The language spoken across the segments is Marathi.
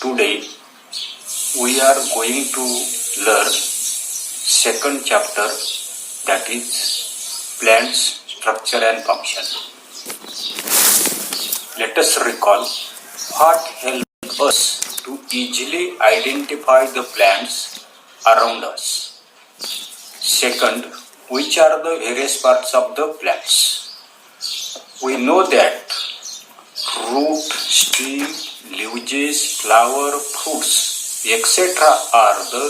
Today we are going to learn second chapter, that is plants structure and function. Let us recall what helps us to easily identify the plants around us. Second, which are the various parts of the plants? We know that root, stem, leaves, flower, fruits, etc. are the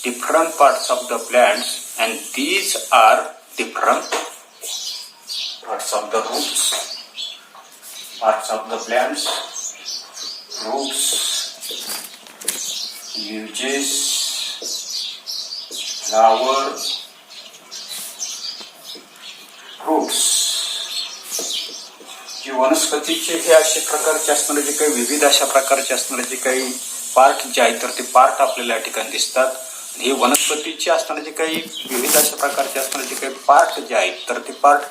different parts of the plants, and these are different parts of the roots, parts of the plants, roots, leaves, flower, fruits. जी वनस्पतीचे हे अशा प्रकारचे असणारे जे काही विविध अशा प्रकारचे असणारे जे काही पार्ट जे आहेत तर ते पार्ट आपल्याला या ठिकाणी दिसतात. हे वनस्पतीचे असणारे जे काही विविध अशा प्रकारचे असणारे जे काही पार्ट जे आहेत तर ते पार्ट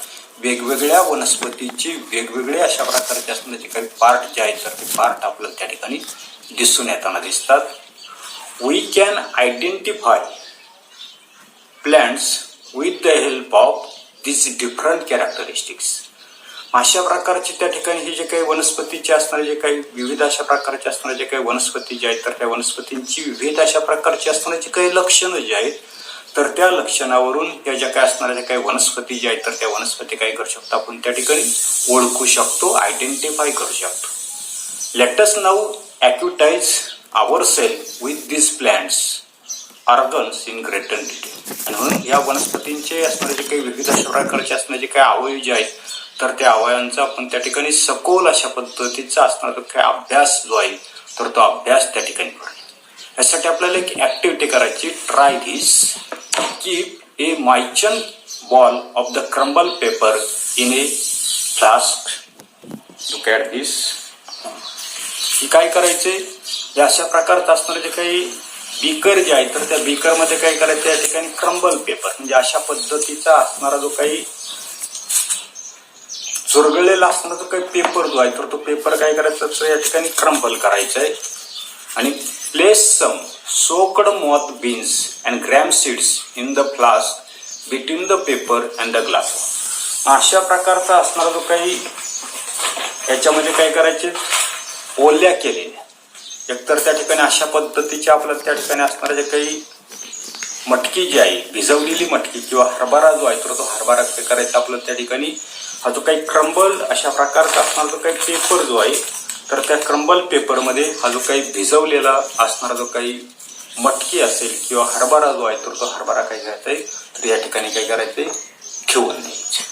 वेगवेगळ्या वनस्पतीचे वेगवेगळे अशा प्रकारचे असणारे जे काही पार्ट जे आहेत तर ते पार्ट आपल्याला त्या ठिकाणी दिसून येताना दिसतात. We can identify plants with the help of this different characteristics. अशा प्रकारचे त्या ठिकाणी हे जे काही वनस्पतीचे असणारे जे काही विविध अशा प्रकारचे असणारे जे काही वनस्पती जे आहेत तर त्या वनस्पतींची विविध अशा प्रकारची असणारे जे काही लक्षणं जे आहेत तर त्या लक्षणावरून त्या ज्या काही असणाऱ्या ज्या काही वनस्पती जे आहेत तर त्या वनस्पती काय करू शकतो आपण त्या ठिकाणी ओळखू शकतो, आयडेंटिफाय करू शकतो. लेट अस नाऊ ॲक्युटाइज our self with this plants organs in greater detail. आणि म्हणून या वनस्पतींचे असणारे जे काही विविध अशा प्रकारचे असणारे जे काही अवयव जे आहेत तर त्या अवयवांचा आपण त्या ठिकाणी सखोल अशा पद्धतीचा असणारा काही अभ्यास जो आहे तर तो अभ्यास त्या ठिकाणी करूया. यासाठी आपल्याला एक ऍक्टिव्हिटी करायची. Try this. कीप ए मायचन ball of the crumble paper in a flask. Look at this. ही काय करायचे, या अशा प्रकारचं असणारे जे काही बीकर जे आहे तर त्या बीकरमध्ये काय करायचं या ठिकाणी क्रम्बल पेपर म्हणजे अशा पद्धतीचा असणारा जो काही चुरगळलेला असणारा जो काही पेपर जो आहे तर तो पेपर काय करायचा तर या ठिकाणी क्रम्बल करायचा आहे आणि place some soaked moth beans and gram seeds in the flask between the paper and the glass. अशा प्रकारचा असणारा जो काही याच्यामध्ये काय करायचे ओल्या केलेल्या एकतर त्या ठिकाणी अशा पद्धतीच्या आपल्याला त्या ठिकाणी असणाऱ्या जे काही मटकी जी आहे भिजवलेली मटकी किंवा हरभरा जो आहे तर तो हरभरा काय करायचा आपल्याला त्या ठिकाणी हा जो काही क्रम्बल अशा प्रकारचा असणारा जो काही पेपर जो आहे तर त्या क्रम्बल पेपरमध्ये हा जो काही भिजवलेला असणारा जो काही मटकी असेल किंवा हरभरा जो आहे तर तो हरभरा काय करायचा आहे तर या ठिकाणी काय करायचंय ठेवून द्यायचे.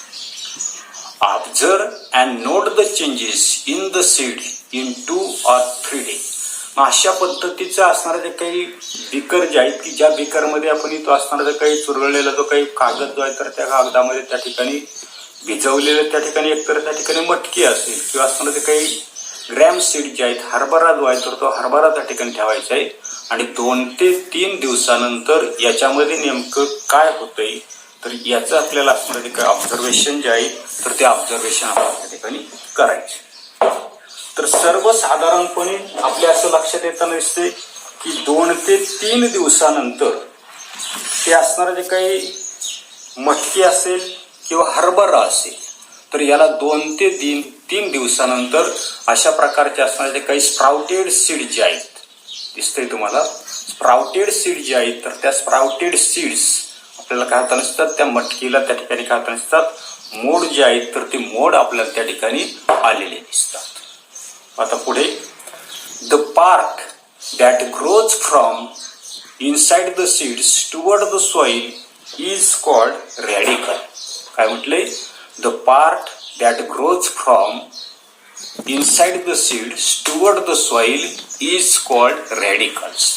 Observe and note the changes in the seed in 2 or 3 days. अशा पद्धतीचं असणारं जे काही बीकर जे आहेत की ज्या बीकरमध्ये आपण तो असणारा जो काही चुरगळलेला जो काही कागद जो आहे तर त्या कागदामध्ये त्या ठिकाणी भिजवलेलं त्या ठिकाणी एकतर त्या ठिकाणी मटकी असेल किंवा असणारं जे काही ग्रॅम सीड जे आहेत हरभरा जो आहे तर तो हरभरा त्या ठिकाणी ठेवायचा आहे आणि 2 ते 3 दिवसानंतर याच्यामध्ये नेमकं काय होतंय तर याचं आपल्याला असणारं जे काही ऑब्झर्वेशन जे आहे तर ते ऑब्झर्वेशन आपण त्या ठिकाणी करायचे. तर सर्वसाधारणपणे आपल्या असं लक्षात येताना दिसते की 2 ते 3 दिवसानंतर ते असणारं जे काही मटकी असेल किंवा हरभरा असेल तर याला 2 ते 3 दिवसानंतर अशा प्रकारचे असणारे जे काही स्प्राउटेड सीड जे आहेत दिसतंय तुम्हाला स्प्राउटेड सीड जे आहेत तर त्या स्प्राउटेड सीड्स आपल्याला काय होता नसतात त्या मटकीला त्या ठिकाणी काय होता नसतात मोड जे आहेत तर ते मोड आपल्याला त्या ठिकाणी आलेले दिसतात. आता पुढे the part that grows from inside the seeds toward the soil is called radical. काय म्हटलंय the part that grows from inside the seeds toward the soil is called radicals.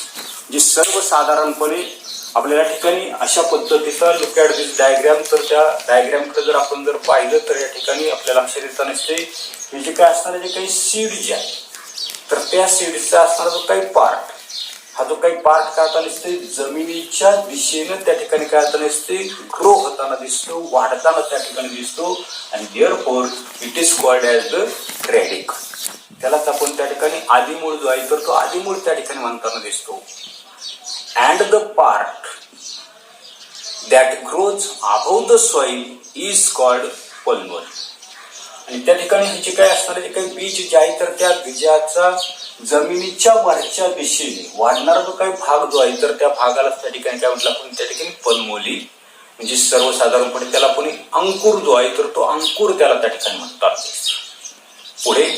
जे सर्वसाधारणपणे आपल्या ठिकाणी अशा पद्धतीचा लुक ॲट दिस डायग्राम तर त्या डायग्रामकडे जर आपण जर पाहिलं तर या ठिकाणी आपल्याला लक्षात येत नसते हे जे काय असणारे जे काही सीड जे आहे तर त्या सीडचा असणारा जो काही पार्ट हा जो काही पार्ट काय होता दिसते जमिनीच्या दिशेनं त्या ठिकाणी काय होता दिसते ग्रो होताना दिसतो वाढताना त्या ठिकाणी दिसतो आणि therefore it is called as the radical. त्यालाच आपण त्या ठिकाणी आदिमूळ जो आहे तर तो आदिमूळ त्या ठिकाणी म्हणताना दिसतो. And the part that grows above the soil is called plumule. आणि त्या ठिकाणी हे जे काही असणारे जे काही बीज जे आहे तर त्या बीजाचा जमिनीच्या वरच्या दिशेने वाढणारा जो काही भाग जो आहे तर त्या भागाला त्या ठिकाणी काय म्हटलं आपण त्या ठिकाणी पल्मोली म्हणजे सर्वसाधारणपणे त्याला कोणी अंकुर जो आहे तर तो अंकुर त्याला त्या ठिकाणी म्हणतात. पुढे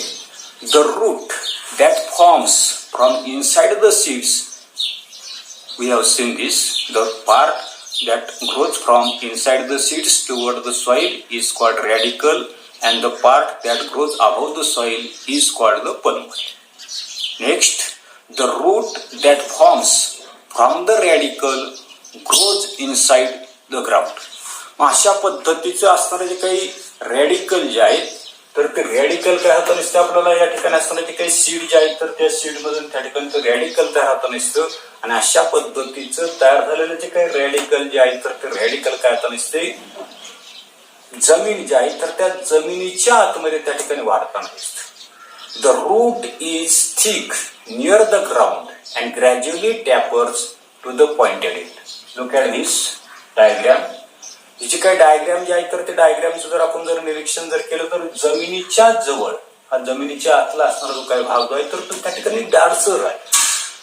the root that forms from inside the seeds we have seen this. The part that grows from inside the seeds toward the soil is called radicle and the part that grows above the soil is called the pulmule. Next, the root that forms from the radicle grows inside the ground. अशा पद्धतीचं असणारे जे काही रॅडिकल जे आहेत तर ते रॅडिकल काय होतं नसतं आपल्याला या ठिकाणी असणारे जे काही सीड जे आहेत तर त्या सीड मधून त्या ठिकाणी ते रॅडिकल तयार होतं नसतं. आणि अशा पद्धतीचं तयार झालेलं जे काही रॅडिकल जे आहे तर ते रॅडिकल काय होतं नसते जमीन जी आहे तर त्या जमिनीच्या आतमध्ये त्या ठिकाणी वाढताना दिसतं. The root is thick near the ground and gradually tapers to the pointed end. Look at this diagram. ही जी काही डायग्राम जे आहे तर ते डायग्रामचं जर आपण जर निरीक्षण जर केलं तर जमिनीच्या जवळ हा जमिनीच्या आतला असणारा जो काही भाग जो आहे तर तो त्या ठिकाणी डाळसर आहे.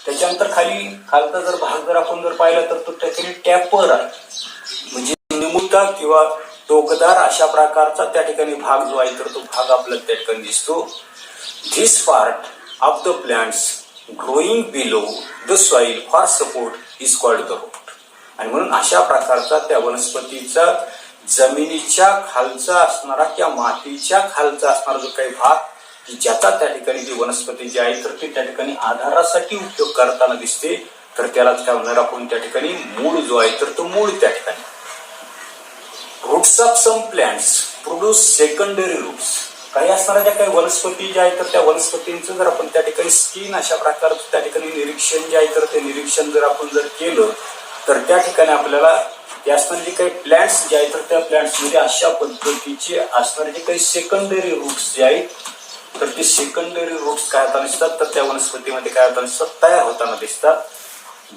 त्याच्यानंतर खालचा जर भाग जर आपण जर पाहिला तर तो त्या ठिकाणी टॅपर आहे म्हणजे निमुळता किंवा टोकदार अशा प्रकारचा त्या ठिकाणी भाग जो आहे तर तो भाग आपल्याला त्या ठिकाणी दिसतो. This part of the plants growing below the soil for support is called the root. आणि म्हणून अशा प्रकारचा त्या वनस्पतीचा जमिनीच्या खालचा असणारा किंवा मातीच्या खालचा असणारा जो काही भाग की ज्याचा त्या ठिकाणी जी वनस्पती जी आहे तर ती त्या ठिकाणी आधारासाठी उपयोग करताना दिसते तर त्यालाच काय म्हणणार आपण त्या ठिकाणी मूळ जो आहे तर तो मूळ त्या ठिकाणी. Roots of some plants produce secondary roots. काही असणाऱ्या ज्या काही वनस्पती ज्या आहेत तर त्या वनस्पतींचं जर आपण त्या ठिकाणी स्किन अशा प्रकारचं त्या ठिकाणी निरीक्षण जे आहे तर ते निरीक्षण जर आपण जर केलं तर त्या ठिकाणी आपल्याला ते असणारे जे काही प्लांट्स जे आहेत तर त्या प्लांट्स मध्ये अशा पद्धतीचे असणारे जे काही सेकंडरी रूट्स जे आहेत तर ते सेकंडरी रूट्स काय होताना दिसतात तर त्या वनस्पतीमध्ये काय होताना दिसतात तयार होताना दिसतात.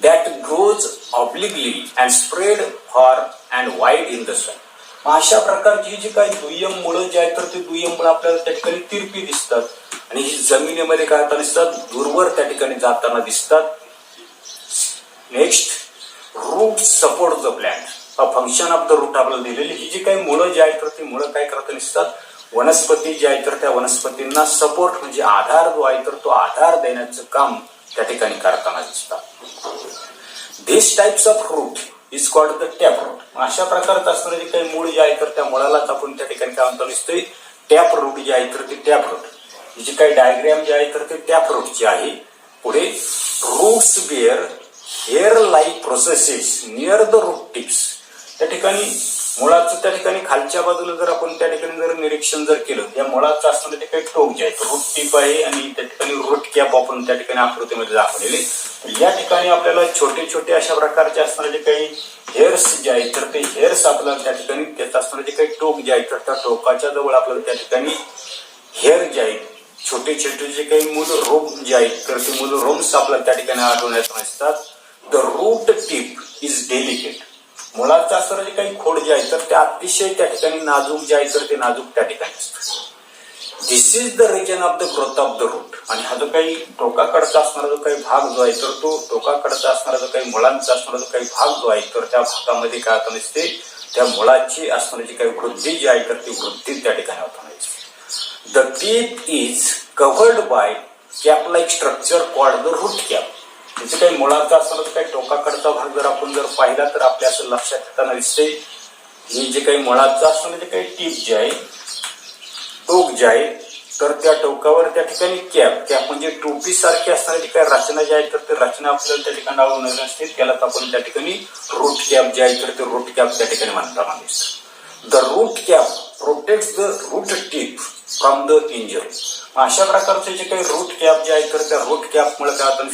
That grows obliquely and spread for and wide in the soil. अशा प्रकारची जी काही दुय्यम मुळं जे आहेत तर ते दुय्यम मुळं आपल्याला त्या ठिकाणी तिरपी दिसतात आणि ही जमिनीमध्ये काय होताना दिसतात दूरवर त्या ठिकाणी जाताना दिसतात. Next, root support the plant. Function of the root आपल्याला दिलेली ही जी काही मुळं जी आहेत तर ती मुळं काय करताना दिसतात वनस्पती जी आहे तर त्या वनस्पतींना सपोर्ट म्हणजे आधार जो आहे तर तो आधार देण्याचं काम त्या ठिकाणी करताना दिसतात. This types of root is called the tap root. अशा प्रकारचं असणारे जे काही मूळ जे आहे तर त्या मुळालाच आपण त्या ठिकाणी काय म्हणतो दिसतोय टॅप रूट जे आहे तर ते टॅप रूट. ही जी काही डायग्राम जे आहे तर ते टॅप रूटची आहे. पुढे roots bear hair like processes near the root tips. त्या ठिकाणी मुळाचं त्या ठिकाणी खालच्या बाजूला जर आपण त्या ठिकाणी जर निरीक्षण जर केलं या मुळाचं असणारे जे काही टोक जे आहे रूट टिप आहे आणि त्या ठिकाणी रूट कॅप आपण त्या ठिकाणी आकृतीमध्ये दाखवलेले. या ठिकाणी आपल्याला छोटे छोटे अशा प्रकारचे असणारे जे काही हेअर्स जे आहेत तर ते हेअर्स आपल्याला त्या ठिकाणी त्यात असणारे जे काही टोक जे आहेत तर त्या टोकाच्या जवळ आपल्याला त्या ठिकाणी हेअर जे आहेत छोटे छोटे जे काही मूल रोम जे आहेत तर ते मूल रोम्स आपल्याला त्या ठिकाणी आढळण्यात नसतात. The root tip is delicate. मुळाचं असणारं जे काही खोड जे आहे तर ते अतिशय त्या ठिकाणी नाजूक जे आहे तर ते नाजूक त्या ठिकाणी असतं. This is the region of the growth of the root. आणि हा जो काही टोकाकडचा असणारा जो काही भाग जो आहे तर तो टोकाकडचा असणारा जो काही मुळांचा असणारा जो काही भाग जो आहे तर त्या भागामध्ये काय होताना दिसते त्या मुळाची असणारी जी काही वृद्धी जी आहे तर ती वृद्धी त्या ठिकाणी होताना दिसते. The tip is covered by cap like structure called the root cap. त्याचे काही मुळाचा असणारा काही टोकाकडचा भाग जर आपण जर पाहिला तर आपल्या असं लक्षात येताना दिसते ही जे काही मुळाचा असणारे जे काही टीप जे आहे टोक जे आहे तर त्या टोकावर त्या ठिकाणी कॅप म्हणजे टोपी सारखी असणारी जी काही रचना जी आहे तर ते रचना आपल्याला त्या ठिकाणी आवडून असते त्यालाच आपण त्या ठिकाणी रूट कॅप जे आहे तर ते रूट कॅप त्या ठिकाणी म्हणताना दिसतं. The root cap protect the root tip from the injury. अशा प्रकारचे जे काही रूट कॅप जे आहे तर त्या रूट कॅपमुळे काय होतं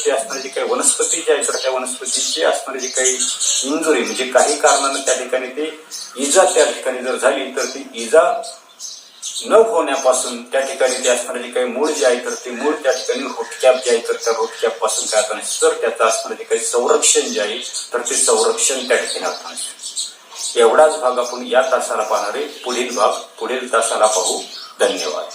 ते असणारे जे काही वनस्पती जे आहे तर त्या वनस्पतीची असणारी जी काही इंजुरी म्हणजे काही कारणाने त्या ठिकाणी ते इजा त्या ठिकाणी जर झाली तर ती इजा न होण्यापासून त्या ठिकाणी ते असणारे जे काही मूळ जे आहे तर ते मूळ त्या ठिकाणी रोटकॅप जे आहे तर त्या रोटकॅप पासून काय करण्याचं तर त्याचं असणारे जे काही संरक्षण जे आहे तर ते संरक्षण त्या ठिकाणी आपण एवढाच भाग आपण या तासाला पाहणार आहे. पुढील भाग पुढील तासाला पाहू. धन्यवाद.